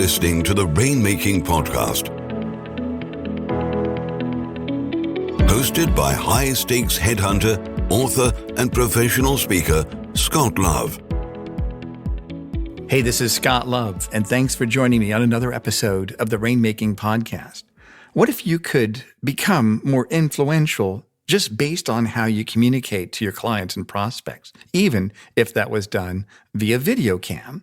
listening to the Rainmaking Podcast, hosted by high-stakes headhunter, author, and professional speaker, Scott Love. Hey, this is Scott Love, and thanks for joining me on another episode of the Rainmaking Podcast. What if you could become more influential just based on how you communicate to your clients and prospects, even if that was done via video cam?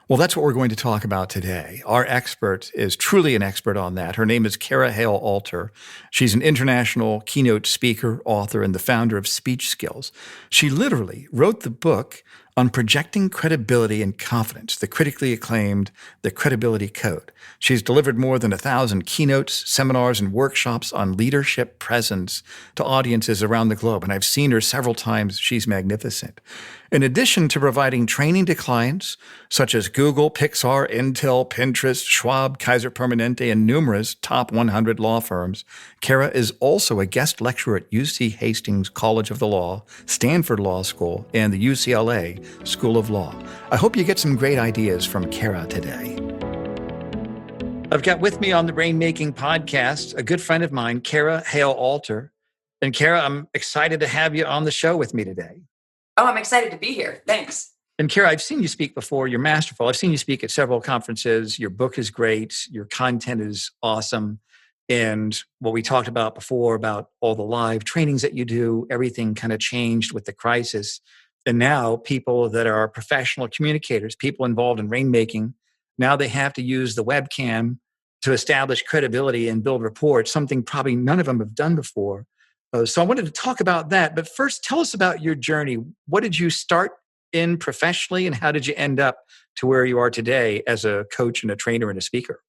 Well, that's what we're going to talk about today. Our expert is truly an expert on that. Her name is Cara Hale Alter. She's an international keynote speaker, author, and the founder of SpeechSkills. She literally wrote the book on projecting credibility and confidence, the critically acclaimed The Credibility Code. She's delivered more than 1,000 keynotes, seminars, and workshops on leadership presence to audiences around the globe, and I've seen her several times. She's magnificent. In addition to providing training to clients such as Google, Pixar, Intel, Pinterest, Schwab, Kaiser Permanente, and numerous top 100 law firms, Cara is also a guest lecturer at UC Hastings College of the Law, Stanford Law School, and the UCLA School of Law. I hope you get some great ideas from Cara today. I've got with me on the Rainmaking Podcast a good friend of mine, Cara Hale Alter. And Cara, I'm excited to have you on the show with me today. Oh, I'm excited to be here. Thanks. And Cara, I've seen you speak before. You're masterful. I've seen you speak at several conferences. Your book is great. Your content is awesome. And what we talked about before about all the live trainings that you do, everything kind of changed with the crisis. And now people that are professional communicators, people involved in rainmaking, now they have to use the webcam to establish credibility and build rapport. It's something probably none of them have done before. So I wanted to talk about that. But first, tell us about your journey. What did you start in professionally, and how did you end up to where you are today as a coach and a trainer and a speaker?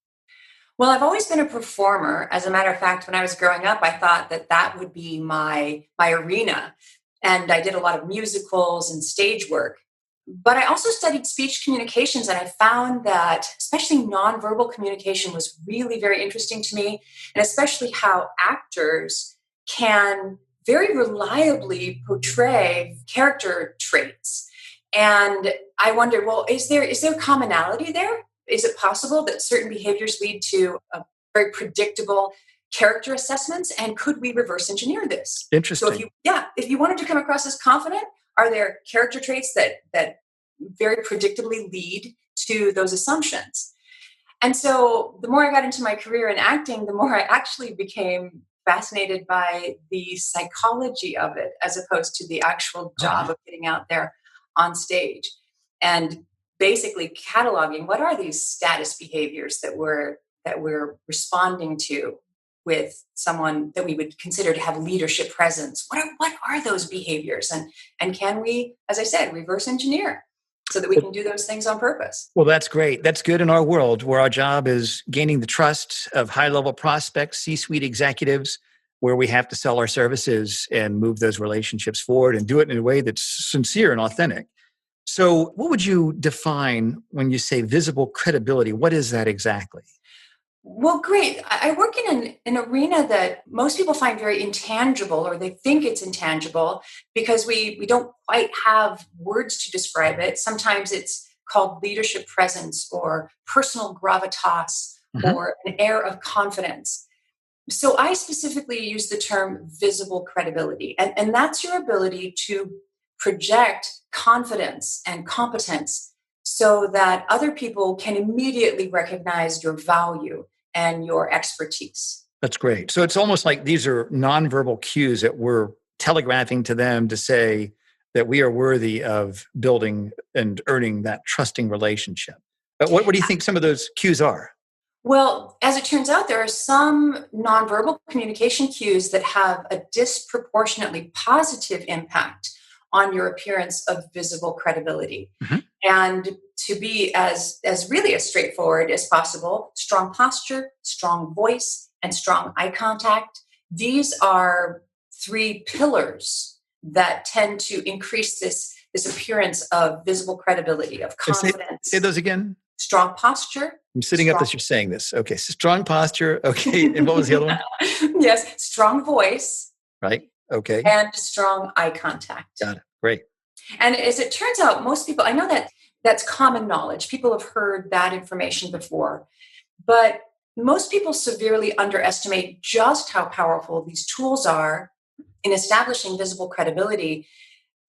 Well, I've always been a performer. As a matter of fact, when I was growing up, I thought that would be my arena. And I did a lot of musicals and stage work. But I also studied speech communications, and I found that especially nonverbal communication was really very interesting to me, and especially how actors can very reliably portray character traits. And I wondered, well, is there commonality there? Is it possible that certain behaviors lead to a very predictable character assessments? And could we reverse engineer this? Interesting. So if you wanted to come across as confident, are there character traits that very predictably lead to those assumptions? And so the more I got into my career in acting, the more I actually became fascinated by the psychology of it as opposed to the actual job of getting out there on stage and basically cataloging what are these status behaviors that we're responding to with someone that we would consider to have leadership presence. What are those behaviors? And can we, as I said, reverse engineer so that we can do those things on purpose? Well, that's great. That's good in our world where our job is gaining the trust of high-level prospects, C-suite executives, where we have to sell our services and move those relationships forward and do it in a way that's sincere and authentic. So what would you define when you say visible credibility? What is that exactly? Well, great. I work in an arena that most people find very intangible, or they think it's intangible because we don't quite have words to describe it. Sometimes it's called leadership presence or personal gravitas or an air of confidence. So I specifically use the term visible credibility, and that's your ability to project confidence and competence so that other people can immediately recognize your value and your expertise. That's great. So it's almost like these are nonverbal cues that we're telegraphing to them to say that we are worthy of building and earning that trusting relationship. But what do you think some of those cues are? Well, as it turns out, there are some nonverbal communication cues that have a disproportionately positive impact on your appearance of visible credibility. And to be as really as straightforward as possible, strong posture, strong voice, and strong eye contact. These are three pillars that tend to increase this appearance of visible credibility, of confidence. Say those again. Strong posture. I'm sitting up as you're saying this. Okay, so strong posture. Okay, and what was the other one? Yes, strong voice. Right, okay. And strong eye contact. Got it, great. And as it turns out, most people, I know that That's common knowledge. People have heard that information before. But most people severely underestimate just how powerful these tools are in establishing visible credibility.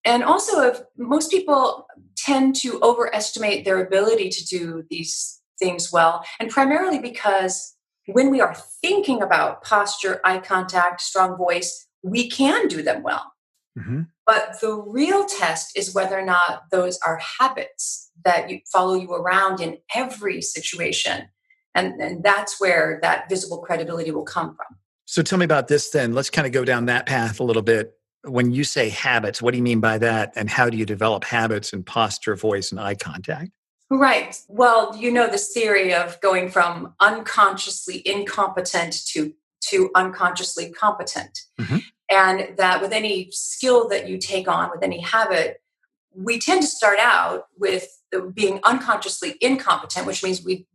And also, if most people tend to overestimate their ability to do these things well, and primarily because when we are thinking about posture, eye contact, strong voice, we can do them well. Mm-hmm. But the real test is whether or not those are habits that you follow you around in every situation. And that's where that visible credibility will come from. So tell me about this then. Let's kind of go down that path a little bit. When you say habits, what do you mean by that? And how do you develop habits in posture, voice, and eye contact? Right. Well, you know this theory of going from unconsciously incompetent to unconsciously competent. Mm-hmm. And that with any skill that you take on, with any habit, we tend to start out with being unconsciously incompetent, which means we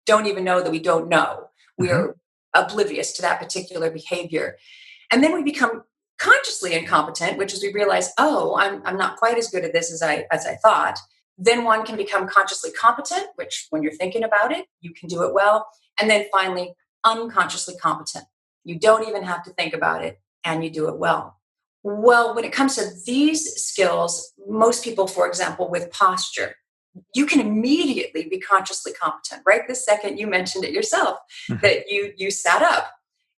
don't even know that we don't know. We are oblivious to that particular behavior. And then we become consciously incompetent, which is we realize, oh, I'm not quite as good at this as I thought. Then one can become consciously competent, which when you're thinking about it, you can do it well. And then finally, unconsciously competent. You don't even have to think about it and you do it well. Well, when it comes to these skills, most people, for example, with posture, you can immediately be consciously competent. Right this second, you mentioned it yourself, that you sat up.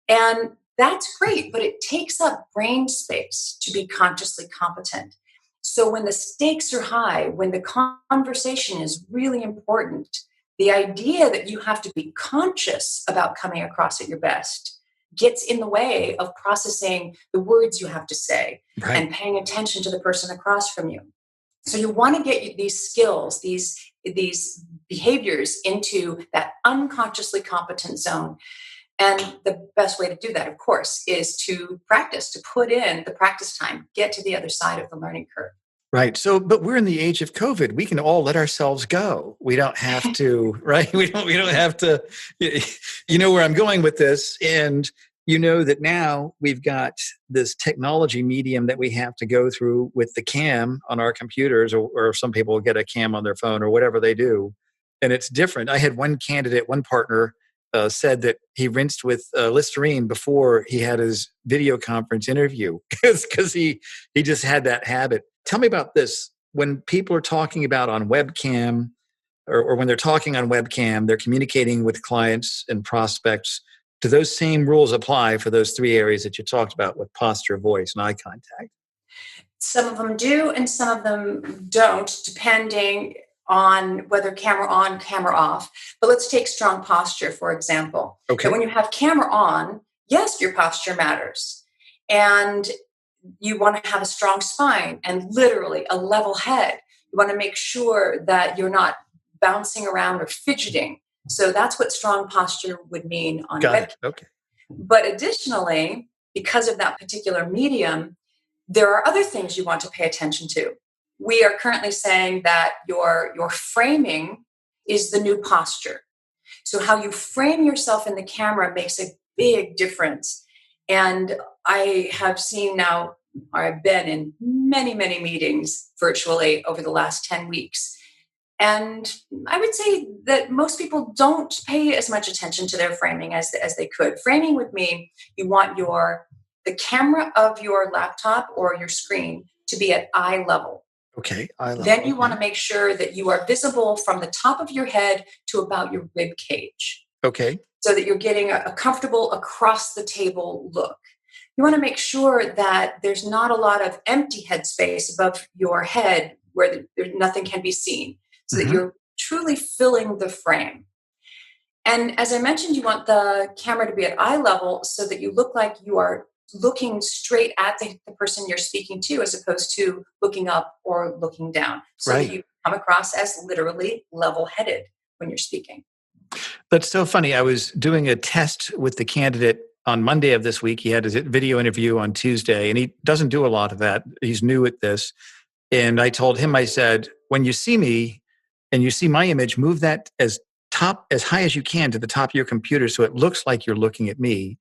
And that's great, but it takes up brain space to be consciously competent. So when the stakes are high, when the conversation is really important, the idea that you have to be conscious about coming across at your best gets in the way of processing the words you have to say and paying attention to the person across from you. So you want to get these skills, these behaviors into that unconsciously competent zone. And the best way to do that, of course, is to practice, to put in the practice time, get to the other side of the learning curve. Right. So, but we're in the age of COVID. We can all let ourselves go. We don't have to, right? We don't have to, you know where I'm going with this. And you know that now we've got this technology medium that we have to go through with the cam on our computers, or some people will get a cam on their phone or whatever they do. And it's different. I had one partner said that he rinsed with Listerine before he had his video conference interview because he just had that habit. Tell me about this. When people are talking about on webcam or when they're talking on webcam, they're communicating with clients and prospects. Do those same rules apply for those three areas that you talked about with posture, voice, and eye contact? Some of them do and some of them don't, depending on whether camera on, camera off. But let's take strong posture, for example. Okay. So when you have camera on, yes, your posture matters. And you want to have a strong spine and literally a level head. You want to make sure that you're not bouncing around or fidgeting. So that's what strong posture would mean on webcam. Okay. But additionally, because of that particular medium, there are other things you want to pay attention to. We are currently saying that your framing is the new posture. So how you frame yourself in the camera makes a big difference. And I have seen now, or I've been in many, many meetings virtually over the last 10 weeks. And I would say that most people don't pay as much attention to their framing as they could. Framing with me, you want the camera of your laptop or your screen to be at eye level. Okay, eye level. Then you want to make sure that you are visible from the top of your head to about your rib cage. Okay. So that you're getting a comfortable across the table look. You want to make sure that there's not a lot of empty head space above your head where nothing can be seen. So that you're truly filling the frame. And as I mentioned, you want the camera to be at eye level so that you look like you are looking straight at the person you're speaking to, as opposed to looking up or looking down. So that you come across as literally level-headed when you're speaking. That's so funny. I was doing a test with the candidate on Monday of this week. He had his video interview on Tuesday, and he doesn't do a lot of that. He's new at this. And I told him, I said, when you see me, and you see my image, move that as high as you can to the top of your computer so it looks like you're looking at me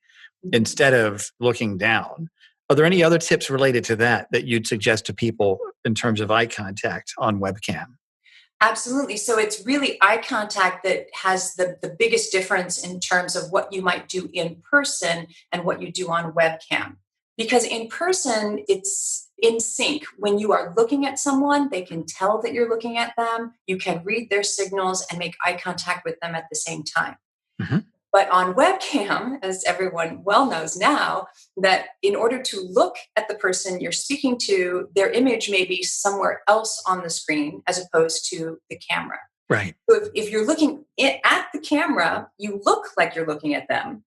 instead of looking down. Are there any other tips related to that you'd suggest to people in terms of eye contact on webcam? Absolutely. So it's really eye contact that has the biggest difference in terms of what you might do in person and what you do on webcam. Because in person, it's in sync. When you are looking at someone, they can tell that you're looking at them. You can read their signals and make eye contact with them at the same time. Mm-hmm. But on webcam, as everyone well knows now, that in order to look at the person you're speaking to, their image may be somewhere else on the screen as opposed to the camera. Right. So if you're looking at the camera, you look like you're looking at them.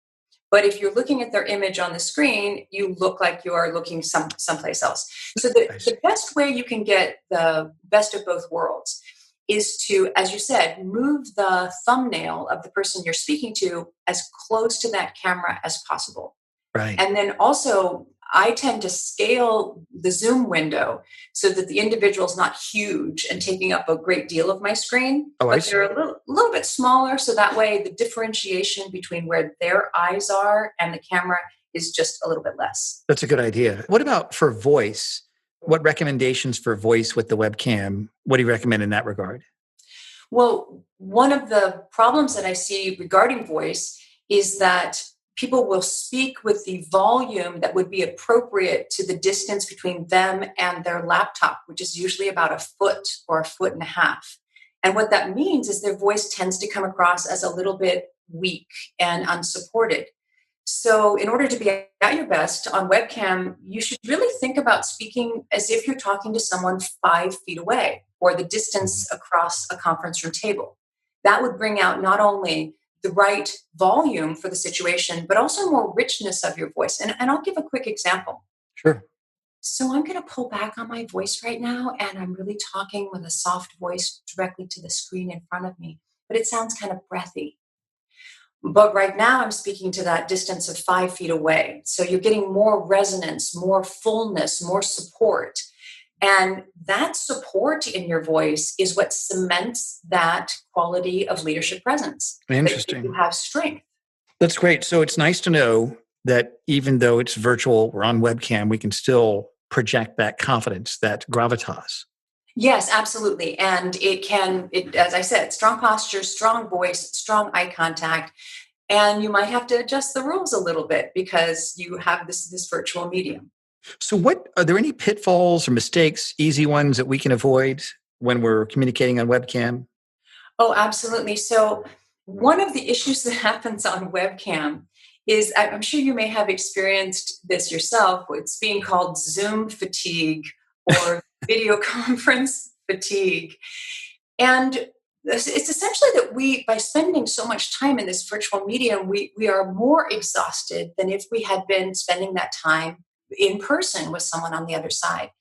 But if you're looking at their image on the screen, you look like you are looking someplace else. So the best way you can get the best of both worlds is to, as you said, move the thumbnail of the person you're speaking to as close to that camera as possible. Right. And then also, I tend to scale the zoom window so that the individual is not huge and taking up a great deal of my screen. Oh, but they're a little bit smaller, so that way the differentiation between where their eyes are and the camera is just a little bit less. That's a good idea. What about for voice? What recommendations for voice with the webcam? What do you recommend in that regard? Well, one of the problems that I see regarding voice is that people will speak with the volume that would be appropriate to the distance between them and their laptop, which is usually about a foot or a foot and a half. And what that means is their voice tends to come across as a little bit weak and unsupported. So in order to be at your best on webcam, you should really think about speaking as if you're talking to someone 5 feet away or the distance across a conference room table. That would bring out not only the right volume for the situation, but also more richness of your voice. And I'll give a quick example. Sure. So I'm going to pull back on my voice right now, and I'm really talking with a soft voice directly to the screen in front of me, but it sounds kind of breathy. But right now I'm speaking to that distance of 5 feet away. So you're getting more resonance, more fullness, more support. And that support in your voice is what cements that quality of leadership presence. Interesting. That you have strength. That's great. So it's nice to know that even though it's virtual, we're on webcam, we can still project that confidence, that gravitas. Yes, absolutely. And as I said, strong posture, strong voice, strong eye contact. And you might have to adjust the rules a little bit because you have this virtual medium. So are there any pitfalls or mistakes, easy ones that we can avoid when we're communicating on webcam? Oh, absolutely. So one of the issues that happens on webcam is, I'm sure you may have experienced this yourself, it's being called Zoom fatigue or video conference fatigue. And it's essentially that by spending so much time in this virtual medium, we are more exhausted than if we had been spending that time in person with someone on the other side.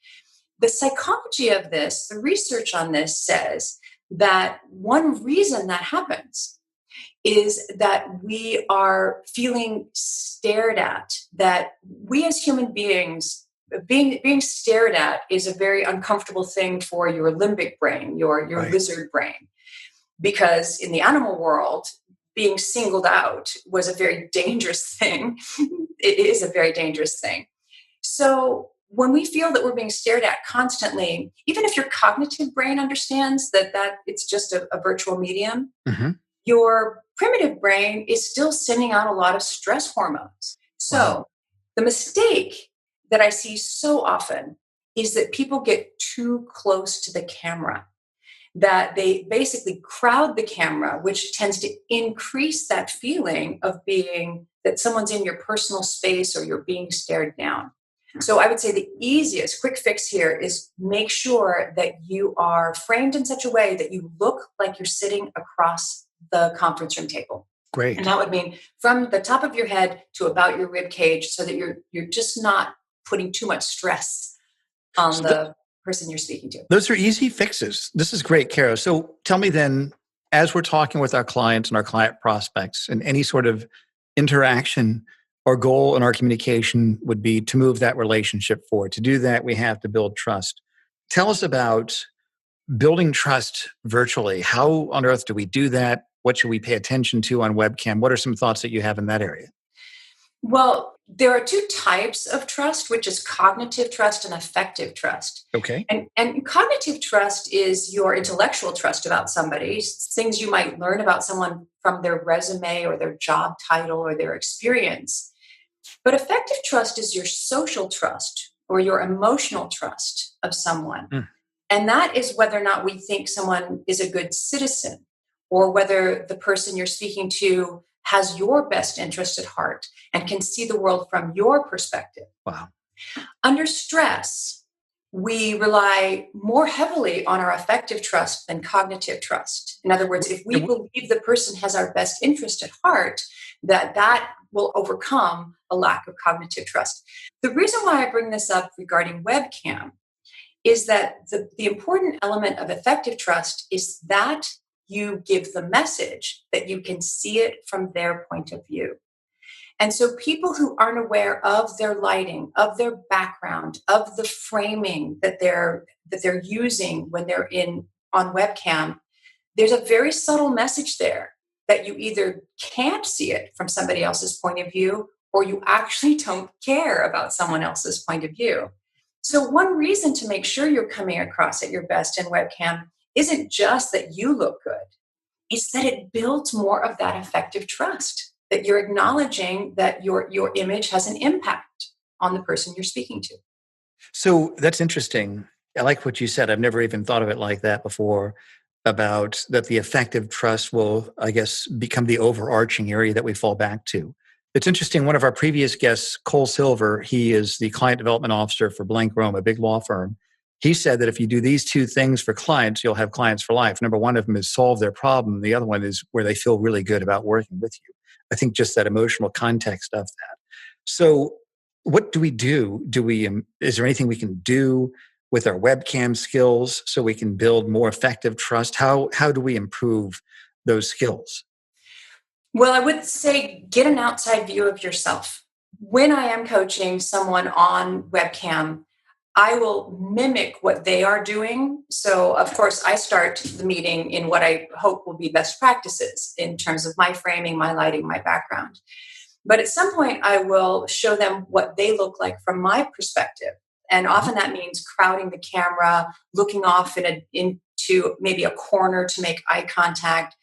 The psychology of this, the research on this says that one reason that happens is that we are feeling stared at, that we as human beings, being stared at is a very uncomfortable thing for your limbic brain, your Right. lizard brain. Because in the animal world, being singled out was a very dangerous thing. It is a very dangerous thing. So when we feel that we're being stared at constantly, even if your cognitive brain understands that it's just a virtual medium, Mm-hmm. your primitive brain is still sending out a lot of stress hormones. So Wow. the mistake that I see so often is that people get too close to the camera, that they basically crowd the camera, which tends to increase that feeling of being that someone's in your personal space or you're being stared down. So I would say the easiest quick fix here is make sure that you are framed in such a way that you look like you're sitting across the conference room table. Great. And that would mean from the top of your head to about your rib cage, so that you're just not putting too much stress on the person you're speaking to. Those are easy fixes. This is great, Cara. So tell me then, as we're talking with our clients and our client prospects and any sort of interaction, our goal in our communication would be to move that relationship forward. To do that, we have to build trust. Tell us about building trust virtually. How on earth do we do that? What should we pay attention to on webcam? What are some thoughts that you have in that area? Well, There are two types of trust, which is cognitive trust and affective trust. Okay. And cognitive trust is your intellectual trust about somebody, things you might learn about someone from their resume or their job title or their experience. But affective trust is your social trust or your emotional trust of someone. Mm. And that is whether or not we think someone is a good citizen, or whether the person you're speaking to has your best interest at heart and can see the world from your perspective. Wow. Under stress, we rely more heavily on our affective trust than cognitive trust. In other words, if we believe the person has our best interest at heart, that will overcome a lack of cognitive trust. The reason why I bring this up regarding webcam is that the important element of affective trust is that you give the message that you can see it from their point of view. And so people who aren't aware of their lighting, of their background, of the framing that they're using when they're on webcam, there's a very subtle message there that you either can't see it from somebody else's point of view, or you actually don't care about someone else's point of view. So one reason to make sure you're coming across at your best in webcam isn't just that you look good. It's that it builds more of that affective trust, that you're acknowledging that your image has an impact on the person you're speaking to. So that's interesting. I like what you said. I've never even thought of it like that before, about that the affective trust will, I guess, become the overarching area that we fall back to. It's interesting. One of our previous guests, Cole Silver, he is the client development officer for Blank Rome, a big law firm. He said that if you do these two things for clients, you'll have clients for life. Number one of them is solve their problem. The other one is where they feel really good about working with you. I think just that emotional context of that. So what do we do? Is there anything we can do with our webcam skills so we can build more effective trust? How do we improve those skills? Well, I would say get an outside view of yourself. When I am coaching someone on webcam, I will mimic what they are doing. So, of course, I start the meeting in what I hope will be best practices in terms of my framing, my lighting, my background. But at some point, I will show them what they look like from my perspective. And often that means crowding the camera, looking off into maybe a corner to make eye contact.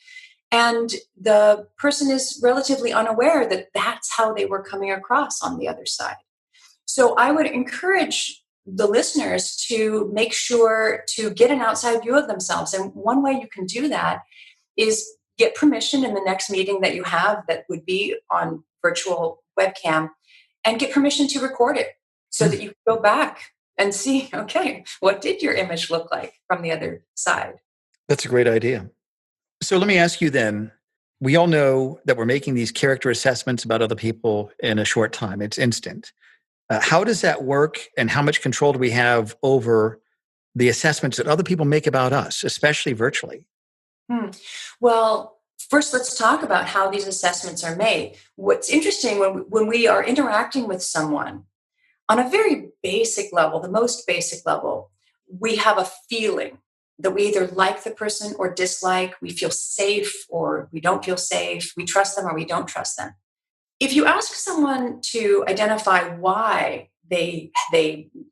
And the person is relatively unaware that that's how they were coming across on the other side. So I would encourage the listeners to make sure to get an outside view of themselves. And one way you can do that is get permission in the next meeting that you have that would be on virtual webcam, and get permission to record it so that you can go back and see, okay, what did your image look like from the other side? That's a great idea. So let me ask you then, we all know that we're making these character assessments about other people in a short time. It's instant. How does that work, and how much control do we have over the assessments that other people make about us, especially virtually? Well, first, let's talk about how these assessments are made. What's interesting when we are interacting with someone on a very basic level, the most basic level, we have a feeling that we either like the person or dislike. We feel safe or we don't feel safe. We trust them or we don't trust them. If you ask someone to identify why they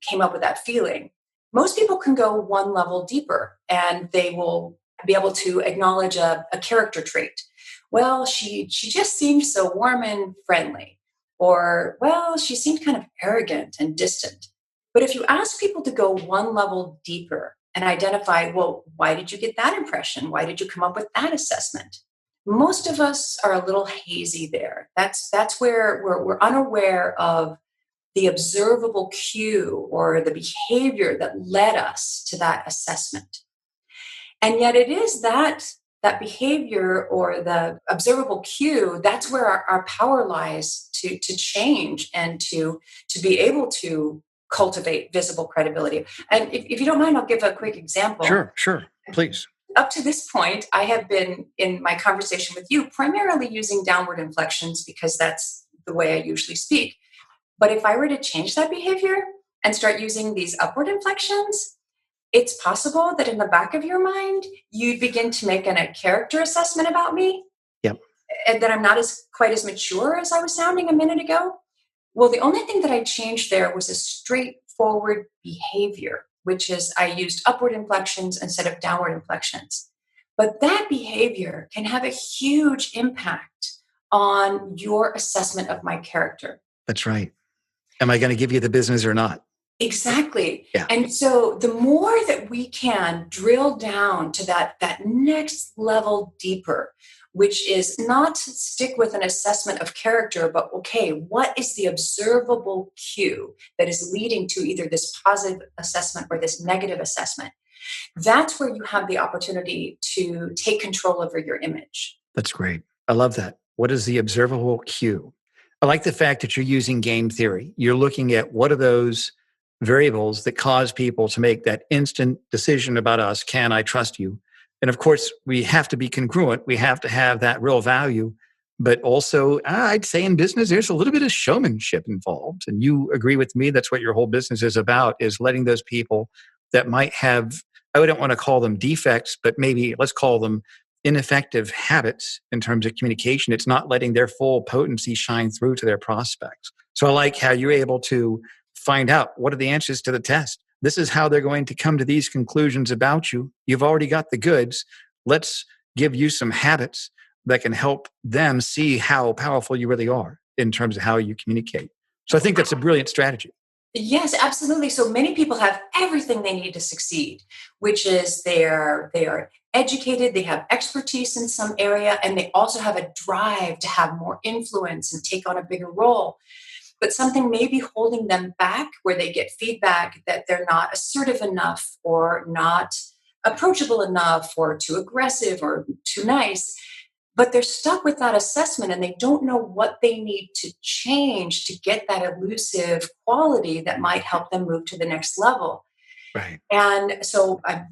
came up with that feeling, most people can go one level deeper, and they will be able to acknowledge a character trait. Well, she just seemed so warm and friendly. Or, well, she seemed kind of arrogant and distant. But if you ask people to go one level deeper and identify, well, why did you get that impression? Why did you come up with that assessment? Most of us are a little hazy there. That's where we're unaware of the observable cue or the behavior that led us to that assessment. And yet it is that behavior or the observable cue, that's where our power lies to change and to be able to cultivate visible credibility. And if you don't mind, I'll give a quick example. Sure, please. Up to this point, I have been in my conversation with you primarily using downward inflections because that's the way I usually speak. But if I were to change that behavior and start using these upward inflections, it's possible that in the back of your mind, you'd begin to make a character assessment about me. Yep. And that I'm not quite as mature as I was sounding a minute ago. Well, the only thing that I changed there was a straightforward behavior, which is I used upward inflections instead of downward inflections. But that behavior can have a huge impact on your assessment of my character. That's right. Am I going to give you the business or not? Exactly. Yeah. And so the more that we can drill down to that next level deeper, which is not to stick with an assessment of character, but okay, what is the observable cue that is leading to either this positive assessment or this negative assessment? That's where you have the opportunity to take control over your image. That's great. I love that. What is the observable cue? I like the fact that you're using game theory. You're looking at what are those variables that cause people to make that instant decision about us. Can I trust you? And of course, we have to be congruent. We have to have that real value. But also, I'd say in business, there's a little bit of showmanship involved. And you agree with me, that's what your whole business is about, is letting those people that might have, I wouldn't want to call them defects, but maybe let's call them ineffective habits in terms of communication. It's not letting their full potency shine through to their prospects. So I like how you're able to find out what are the answers to the test. This is how they're going to come to these conclusions about you. You've already got the goods. Let's give you some habits that can help them see how powerful you really are in terms of how you communicate. So I think that's a brilliant strategy. Yes, absolutely. So many people have everything they need to succeed, which is they are educated, they have expertise in some area, and they also have a drive to have more influence and take on a bigger role. But something may be holding them back where they get feedback that they're not assertive enough or not approachable enough or too aggressive or too nice. But they're stuck with that assessment and they don't know what they need to change to get that elusive quality that might help them move to the next level. Right. And so I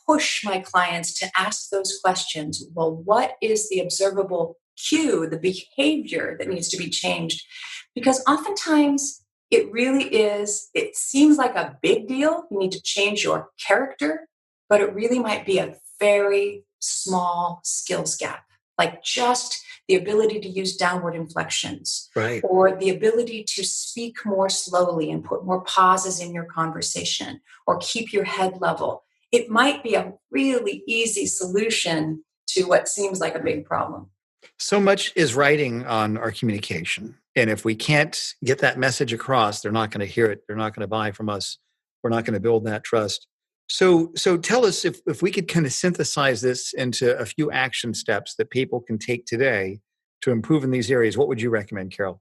push my clients to ask those questions. Well, what is the observable cue, the behavior that needs to be changed? Because oftentimes it seems like a big deal. You need to change your character, but it really might be a very small skills gap, like just the ability to use downward inflections, right, or the ability to speak more slowly and put more pauses in your conversation, or keep your head level. It might be a really easy solution to what seems like a big problem. So much is riding on our communication. And if we can't get that message across, they're not going to hear it. They're not going to buy from us. We're not going to build that trust. So tell us if we could kind of synthesize this into a few action steps that people can take today to improve in these areas. What would you recommend, Carol?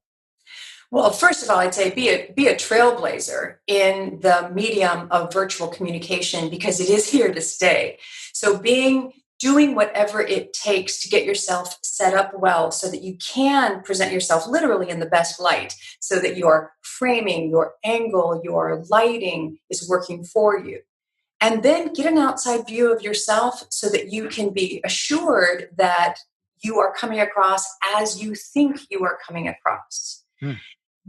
Well, first of all, I'd say be a trailblazer in the medium of virtual communication because it is here to stay. So doing whatever it takes to get yourself set up well so that you can present yourself literally in the best light, so that your framing, your angle, your lighting is working for you. And then get an outside view of yourself so that you can be assured that you are coming across as you think you are coming across.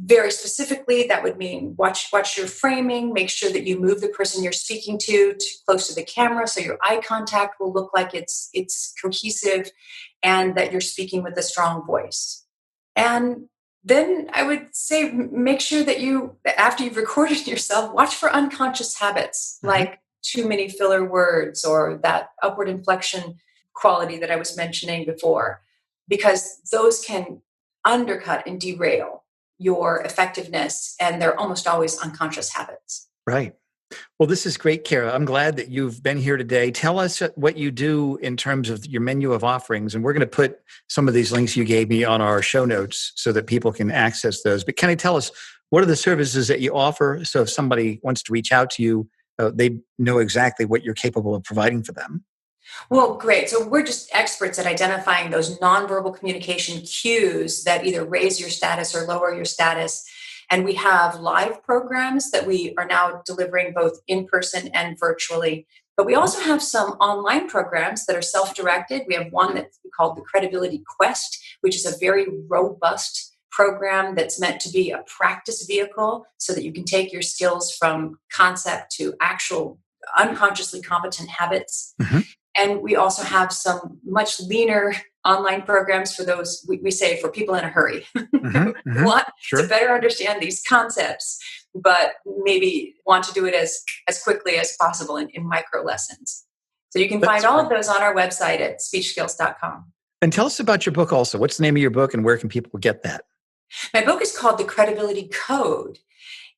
Very specifically, that would mean watch your framing, make sure that you move the person you're speaking to close to the camera so your eye contact will look like it's cohesive and that you're speaking with a strong voice. And then I would say make sure that after you've recorded yourself, watch for unconscious habits like too many filler words or that upward inflection quality that I was mentioning before, because those can undercut and derail your effectiveness, and they're almost always unconscious habits. Right. Well, this is great, Cara. I'm glad that you've been here today. Tell us what you do in terms of your menu of offerings, and we're going to put some of these links you gave me on our show notes so that people can access those. But can you tell us what are the services that you offer? So if somebody wants to reach out to you, they know exactly what you're capable of providing for them. Well, great. So we're just experts at identifying those nonverbal communication cues that either raise your status or lower your status. And we have live programs that we are now delivering both in person and virtually. But we also have some online programs that are self-directed. We have one that's called the Credibility Quest, which is a very robust program that's meant to be a practice vehicle so that you can take your skills from concept to actual unconsciously competent habits. And we also have some much leaner online programs for those, we say, for people in a hurry, Mm-hmm. want Sure. to better understand these concepts, but maybe want to do it as quickly as possible in micro lessons. So you can find all of those on our website at SpeechSkills.com. And tell us about your book also. What's the name of your book and where can people get that? My book is called The Credibility Code,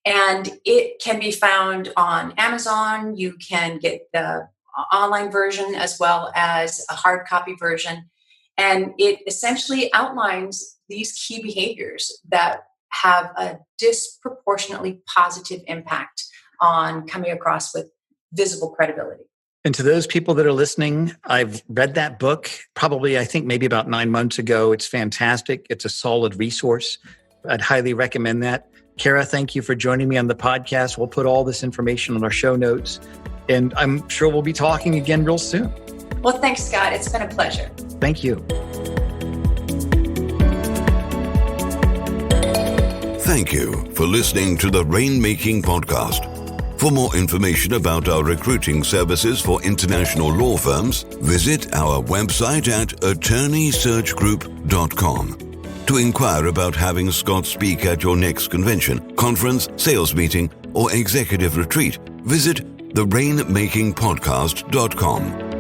and it can be found on Amazon. You can get the online version as well as a hard copy version. And it essentially outlines these key behaviors that have a disproportionately positive impact on coming across with visible credibility. And to those people that are listening, I've read that book probably, I think maybe about 9 months ago. It's fantastic. It's a solid resource. I'd highly recommend that. Cara, thank you for joining me on the podcast. We'll put all this information on our show notes, and I'm sure we'll be talking again real soon. Well, thanks, Scott. It's been a pleasure. Thank you. Thank you for listening to the Rainmaking Podcast. For more information about our recruiting services for international law firms, visit our website at attorneysearchgroup.com. To inquire about having Scott speak at your next convention, conference, sales meeting, or executive retreat, visit therainmakingpodcast.com.